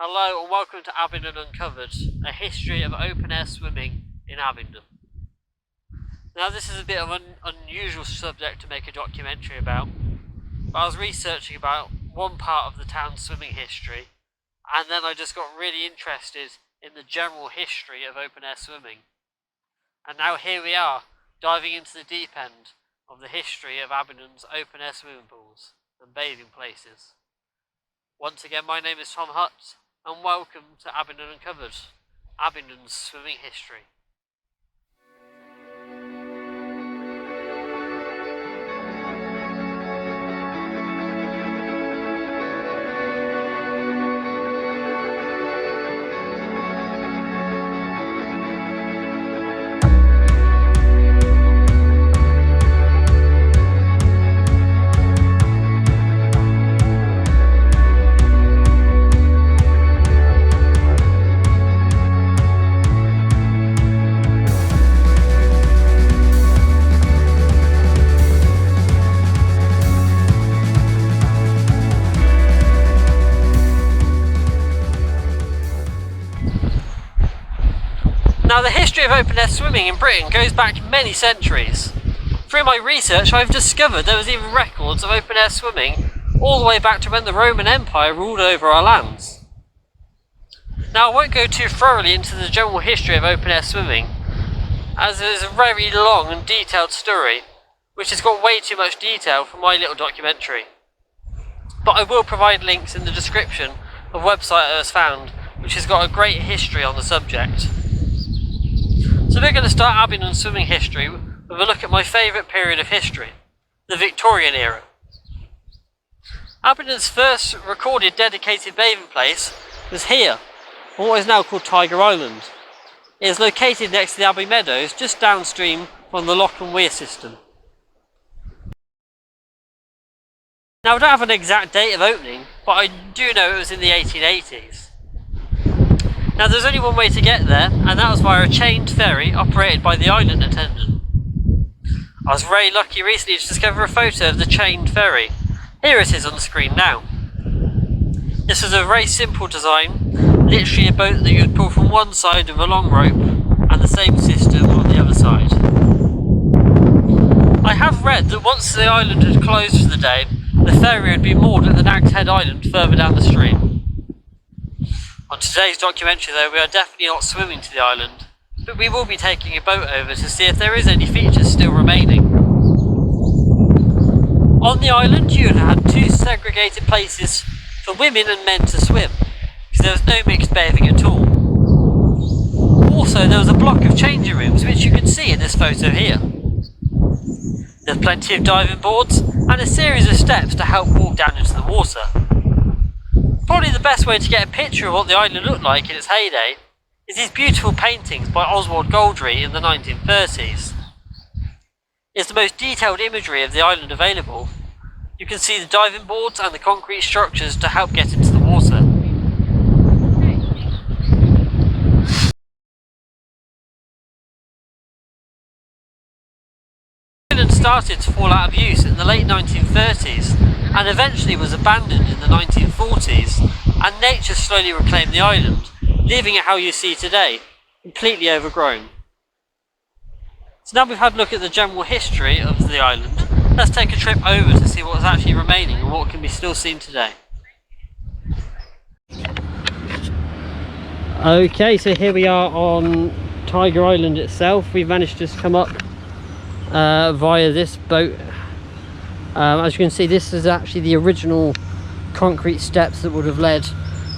Hello and welcome to Abingdon Uncovered, a history of open air swimming in Abingdon. Now this is a bit of an unusual subject to make a documentary about, but I was researching about one part of the town's swimming history, and then I just got really interested in the general history of open air swimming. And now here we are, diving into the deep end of the history of Abingdon's open air swimming pools and bathing places. Once again, my name is Tom Hutt, and welcome to Abingdon Uncovered, Abingdon's swimming history. Now the history of open air swimming in Britain goes back many centuries. Through my research I've discovered there was even records of open air swimming all the way back to when the Roman Empire ruled over our lands. Now I won't go too thoroughly into the general history of open air swimming, as it is a very long and detailed story which has got way too much detail for my little documentary. But I will provide links in the description of a website I has found which has got a great history on the subject. So we're going to start Abingdon swimming history with a look at my favourite period of history, the Victorian era. Abingdon's first recorded dedicated bathing place was here, on what is now called Tiger Island. It is located next to the Abbey Meadows, just downstream from the Loch and Weir system. Now I don't have an exact date of opening, but I do know it was in the 1880s. Now there's only one way to get there, and that was via a chained ferry operated by the island attendant. I was very lucky recently to discover a photo of the chained ferry. Here it is on the screen now. This was a very simple design, literally a boat that you would pull from one side of a long rope and the same system on the other side. I have read that once the island had closed for the day, the ferry would be moored at the Nag's Head Island further down the stream. On today's documentary though, we are definitely not swimming to the island, but we will be taking a boat over to see if there is any features still remaining. On the island you had two segregated places for women and men to swim, because there was no mixed bathing at all. Also there was a block of changing rooms which you can see in this photo here. There's plenty of diving boards and a series of steps to help walk down into the water. Probably the best way to get a picture of what the island looked like in its heyday is these beautiful paintings by Oswald Goldry in the 1930s. It's the most detailed imagery of the island available. You can see the diving boards and the concrete structures to help get into the water. The island started to fall out of use in the late 1930s and eventually was abandoned in the 1940s, and nature slowly reclaimed the island, leaving it how you see today, completely overgrown. So now we've had a look at the general history of the island, let's take a trip over to see what's actually remaining and what can be still seen today. Okay, so here we are on Tiger Island itself. We've managed to just come up via this boat. As you can see, this is actually the original concrete steps that would have led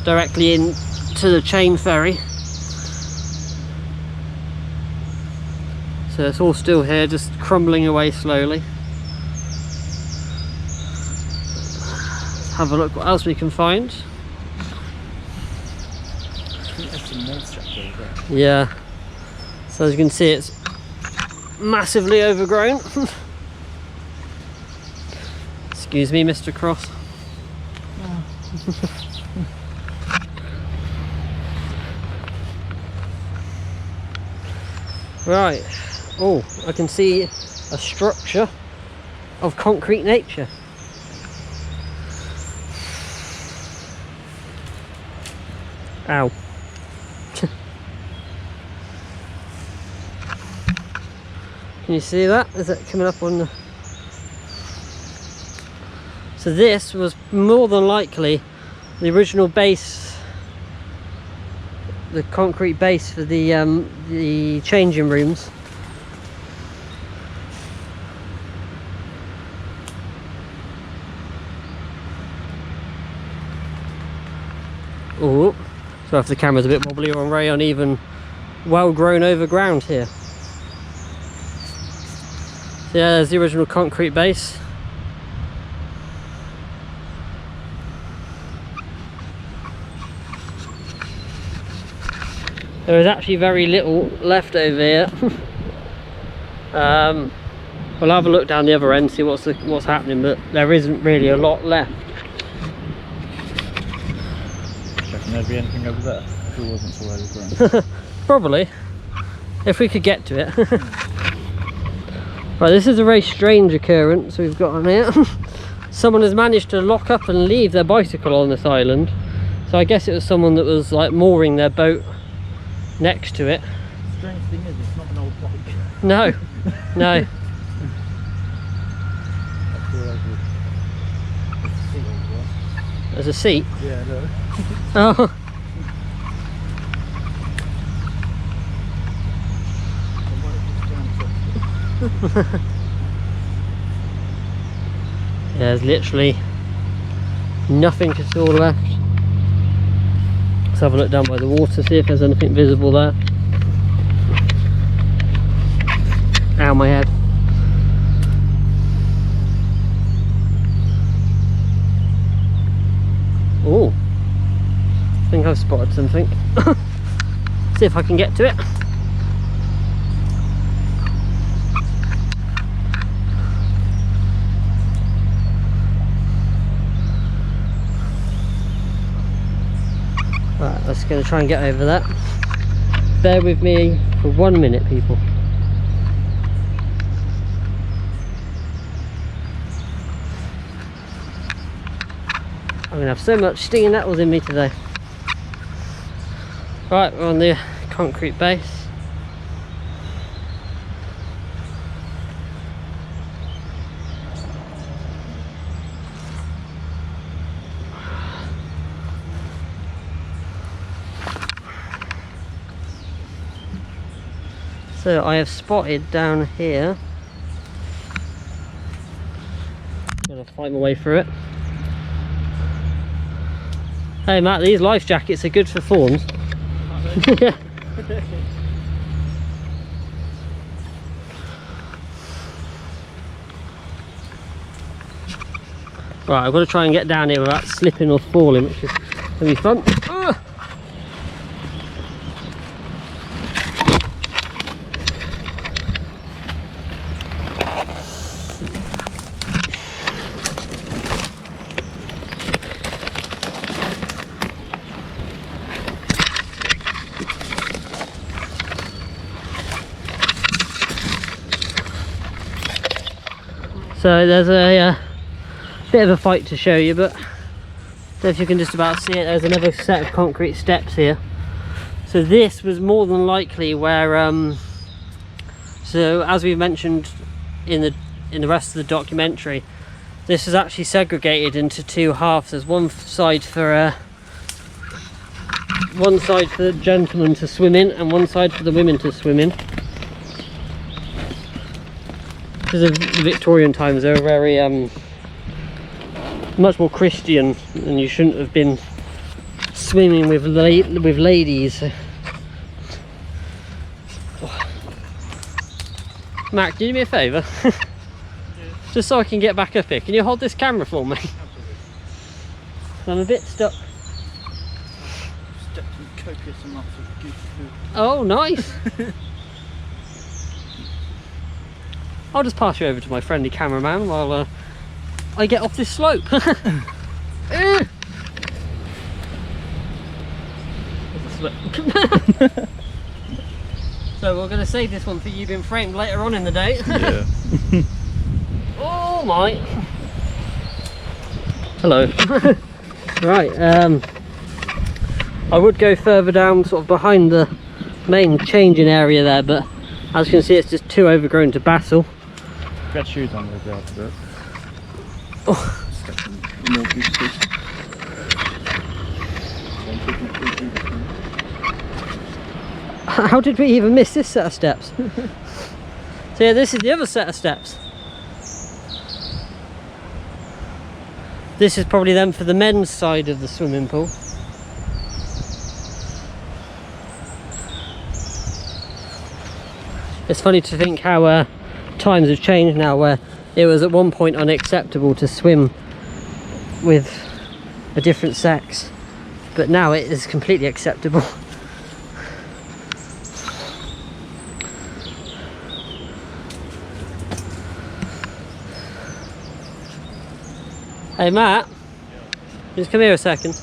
directly into the chain ferry. So it's all still here, just crumbling away slowly. Let's have a look what else we can find. Yeah, so as you can see it's massively overgrown. Excuse me, Mr. Cross. Oh. Right. Oh, I can see a structure of concrete nature. Ow. Can you see that? Is that coming up on the... So this was more than likely the original base, the concrete base for the changing rooms. Oh, so if the camera's a bit wobbly, we're on very uneven, well-grown over ground here. So yeah, there's the original concrete base. There is actually very little left over here. We'll have a look down the other end, see what's happening, but there isn't really a lot left. Reckon there'd be anything over there if it wasn't so overgrown? Probably, if we could get to it. Right, this is a very strange occurrence we've got on here. Someone has managed to lock up and leave their bicycle on this island. So I guess it was someone that was like mooring their boat next to it. The strange thing is, it's not an old bike. No, no. There's a seat? Yeah, no. Oh. Yeah, there's literally nothing at all left. Let's have a look down by the water, see if there's anything visible there. Ow, my head. Oh, I think I've spotted something. See if I can get to it. Right, let's go try and get over that. Bear with me for 1 minute, people. I'm gonna have so much stinging nettles in me today. Right, we're on the concrete base. So I have spotted down here. Gonna find my way through it. Hey Matt, these life jackets are good for fawns. Yeah. Right, I've got to try and get down here without slipping or falling, which is going to be fun. So there's a bit of a fight to show you, but I don't know if you can just about see it. There's another set of concrete steps here. So this was more than likely where, so as we mentioned in the rest of the documentary, this is actually segregated into two halves. There's one side for the gentlemen to swim in and one side for the women to swim in. Because of the Victorian times, they were very much more Christian, and you shouldn't have been swimming with ladies. Mac, can you do me a favour? Yeah. Just so I can get back up here, can you hold this camera for me? Absolutely. I'm a bit stuck. Stepped in copious amounts of goose food. Oh, nice. I'll just pass you over to my friendly cameraman while I get off this slope. There's a slip. So we're going to save this one for you being framed later on in the day. Yeah. Oh my. Hello. Right, I would go further down, sort of behind the main changing area there, but as you can see, it's just too overgrown to battle. If you had shoes on, we'd be able to do it. Oh. More beautiful. How did we even miss this set of steps? So yeah, this is the other set of steps. This is probably them for the men's side of the swimming pool. It's funny to think how times have changed now, where it was at one point unacceptable to swim with a different sex, but now it is completely acceptable. Hey Matt, just come here a second.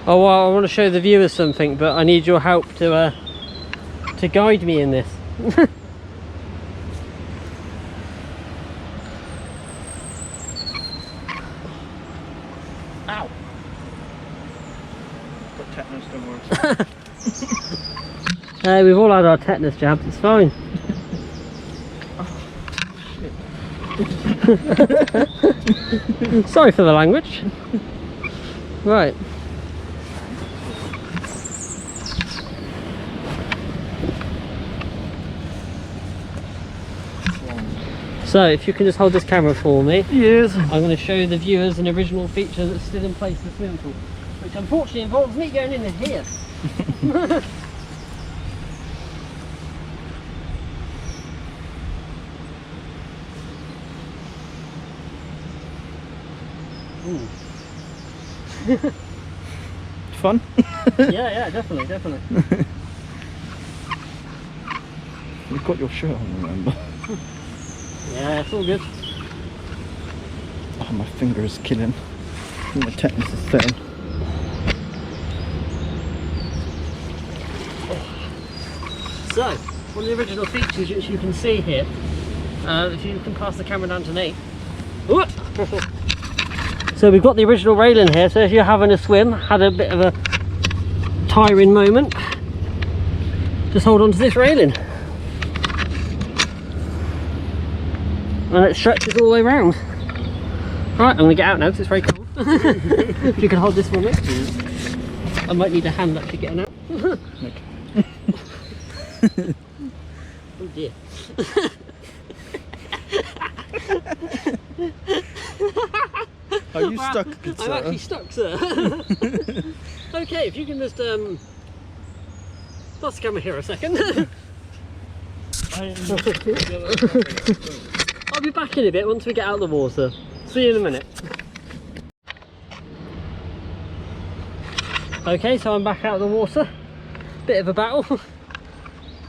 Oh well, I want to show the viewers something, but I need your help to guide me in this. Ow! Got tetanus, don't worry. We've all had our tetanus jabs, it's fine. Sorry for the language. Right. So if you can just hold this camera for me. Yes. I'm going to show the viewers an original feature that's still in place in the swimming pool, which unfortunately involves me going in here. Fun? Yeah, definitely. You've got your shirt on, remember? Yeah, it's all good. Oh, my finger is killing. My tetanus is setting. So, one of the original features which you can see here, if you can pass the camera down to me. So we've got the original railing here, so if you're having a swim, had a bit of a tiring moment, just hold on to this railing. And it stretches all the way around. Right, I'm going to get out now because it's very cold. If you can hold this for me. I might need a hand actually getting out. Oh dear. Are you stuck, good sir? I'm actually stuck, sir. Okay, if you can just pass the camera here a second. I'll be back in a bit once we get out of the water. See you in a minute. Okay, so I'm back out of the water. Bit of a battle. To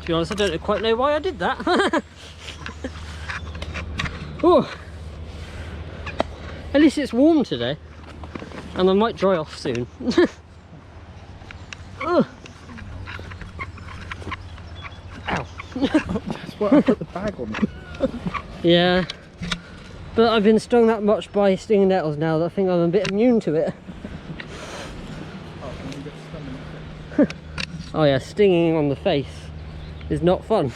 be honest, I don't quite know why I did that. Oh. At least it's warm today. And I might dry off soon. Oh. Ow. That's why I put the bag on. Yeah. But I've been stung that much by stinging nettles now that I think I'm a bit immune to it. Oh yeah, stinging on the face is not fun.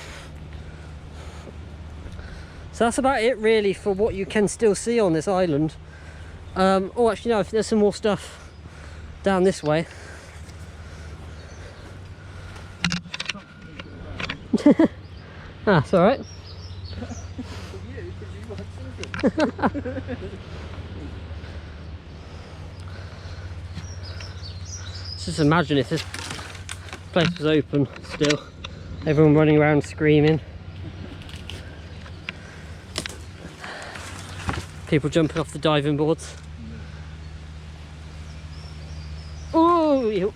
So that's about it really for what you can still see on this island. Oh actually no, there's some more stuff down this way. Ah, it's alright. Just imagine if this place was open still, everyone running around screaming, people jumping off the diving boards. Oh, hey up.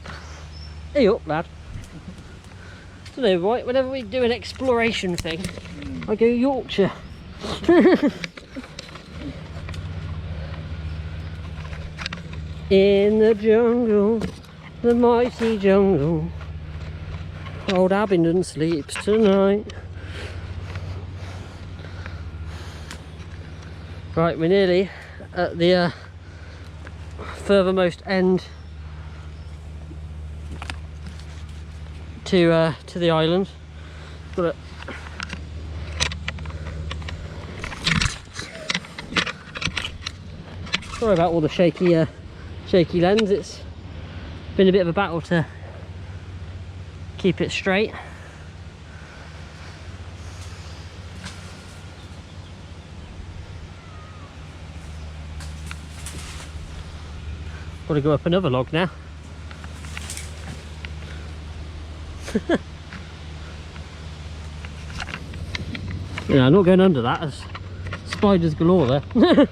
Hey up, lad. I don't know, right, whenever we do an exploration thing, I go Yorkshire. In the jungle, the mighty jungle, old Abingdon sleeps tonight. Right, we're nearly at the furthermost end to the island. Got sorry about all the shaky lens. It's been a bit of a battle to keep it straight. Got to go up another log now. Yeah, I'm not going under that. There's spiders galore there.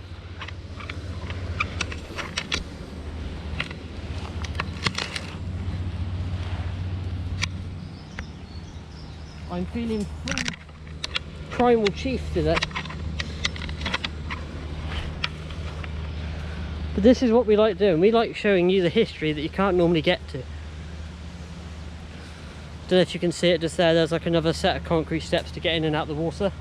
I'm feeling primal chief today. But this is what we like doing. We like showing you the history that you can't normally get to. Don't know if you can see it just there. There's like another set of concrete steps to get in and out the water.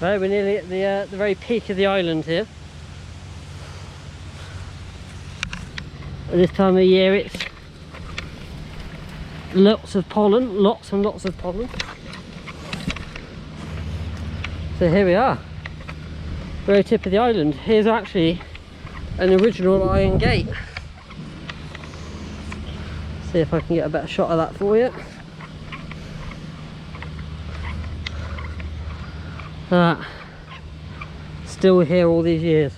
Right, we're nearly at the very peak of the island here. At this time of year it's lots of pollen, lots and lots of pollen. So here we are, very tip of the island. Here's actually an original iron gate. See if I can get a better shot of that for you. Still here all these years.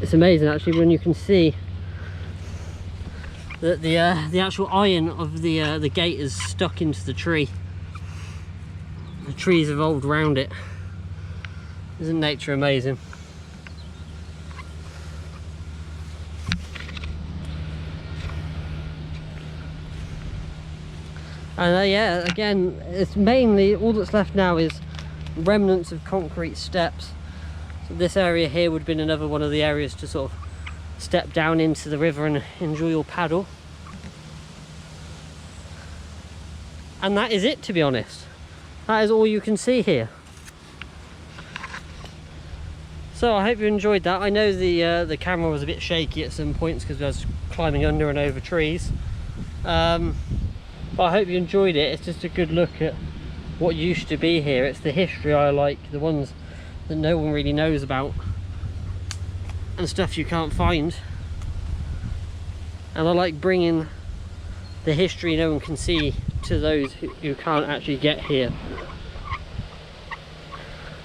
It's amazing actually when you can see that the actual iron of the gate is stuck into the tree. The tree's evolved around it. Isn't nature amazing? And yeah, again, it's mainly all that's left now is remnants of concrete steps. So this area here would have been another one of the areas to sort of step down into the river and enjoy your paddle. And that is it, to be honest. That is all you can see here. So I hope you enjoyed that. I know the camera was a bit shaky at some points because I was climbing under and over trees. But I hope you enjoyed it. It's just a good look at what used to be here. It's the history I like, the ones that no one really knows about and stuff you can't find. And I like bringing the history no one can see to those who can't actually get here.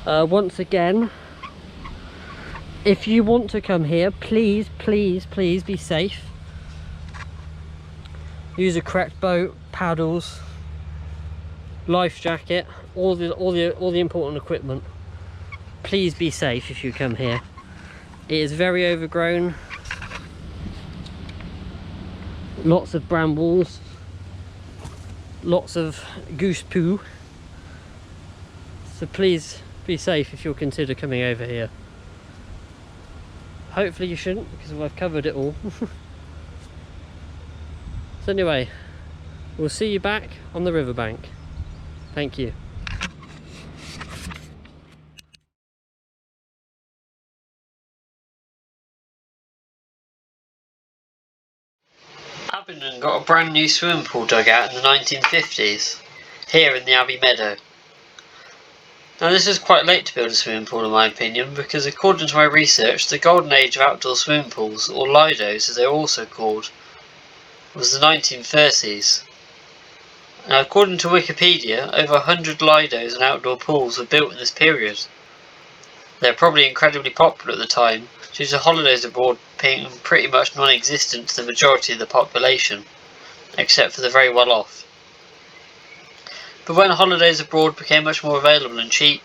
Once again, if you want to come here, please be safe. Use a correct boat, paddles, life jacket, all the important equipment. Please be safe if you come here. It is very overgrown. Lots of brambles, lots of goose poo. So please be safe if you'll consider coming over here. Hopefully you shouldn't, because I've covered it all. So anyway, we'll see you back on the riverbank. Thank you. Abingdon got a brand new swimming pool dug out in the 1950s, here in the Abbey Meadow. Now this is quite late to build a swimming pool in my opinion, because according to my research, the golden age of outdoor swimming pools, or meadows as they are also called, was the 1930s. Now according to Wikipedia, over 100 lidos and outdoor pools were built in this period. They were probably incredibly popular at the time, due to holidays abroad being pretty much non-existent to the majority of the population, except for the very well off. But when holidays abroad became much more available and cheap,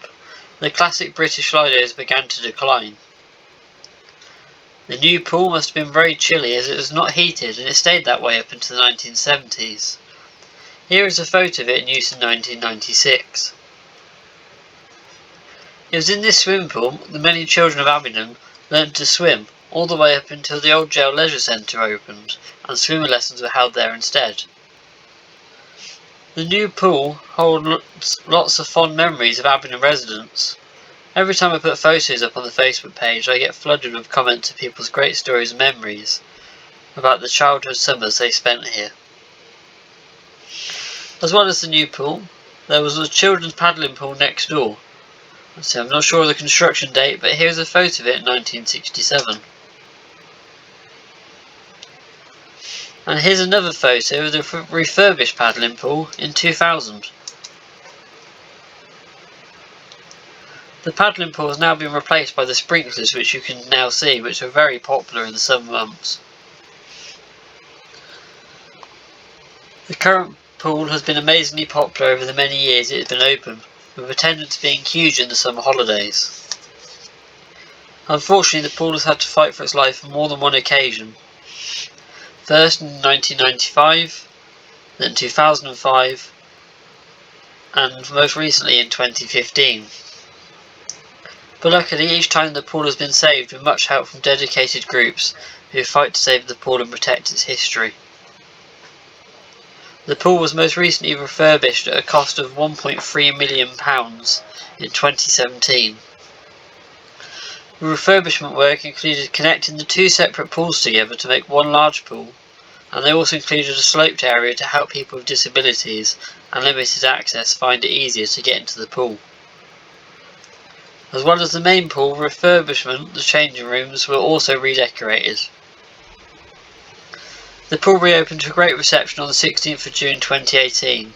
the classic British lidos began to decline. The new pool must have been very chilly as it was not heated, and it stayed that way up into the 1970s. Here is a photo of it in use in 1996. It was in this swimming pool that many children of Abingdon learned to swim, all the way up until the old jail leisure centre opened, and swimming lessons were held there instead. The new pool holds lots of fond memories of Abingdon residents. Every time I put photos up on the Facebook page, I get flooded with comments of people's great stories and memories about the childhood summers they spent here. As well as the new pool, there was a children's paddling pool next door. So I'm not sure of the construction date, but here's a photo of it in 1967. And here's another photo of the refurbished paddling pool in 2000. The paddling pool has now been replaced by the sprinklers, which you can now see, which are very popular in the summer months. The current pool has been amazingly popular over the many years it has been open, with attendance being huge in the summer holidays. Unfortunately, the pool has had to fight for its life on more than one occasion. First in 1995, then 2005, and most recently in 2015. But luckily, each time the pool has been saved with much help from dedicated groups who fight to save the pool and protect its history. The pool was most recently refurbished at a cost of £1.3 million in 2017. The refurbishment work included connecting the two separate pools together to make one large pool, and they also included a sloped area to help people with disabilities and limited access find it easier to get into the pool. As well as the main pool refurbishment, the changing rooms were also redecorated. The pool reopened to a great reception on the 16th of June 2018,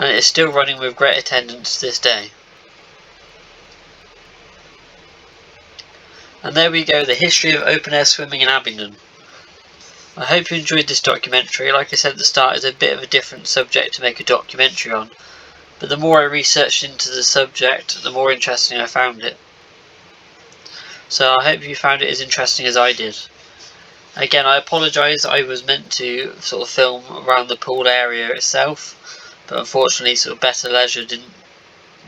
and it is still running with great attendance to this day. And there we go, the history of open air swimming in Abingdon. I hope you enjoyed this documentary. Like I said at the start, it's a bit of a different subject to make a documentary on, but the more I researched into the subject, the more interesting I found it. So I hope you found it as interesting as I did. Again, I apologise, I was meant to sort of film around the pool area itself, but unfortunately sort of Better Leisure didn't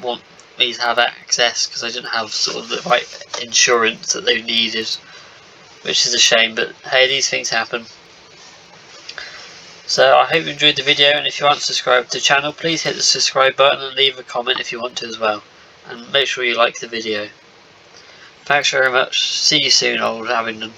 want me to have access because I didn't have sort of the right insurance that they needed, which is a shame, but hey, these things happen. So I hope you enjoyed the video, and if you aren't subscribed to the channel, please hit the subscribe button and leave a comment if you want to as well, and make sure you like the video. Thanks very much, see you soon, old Abingdon.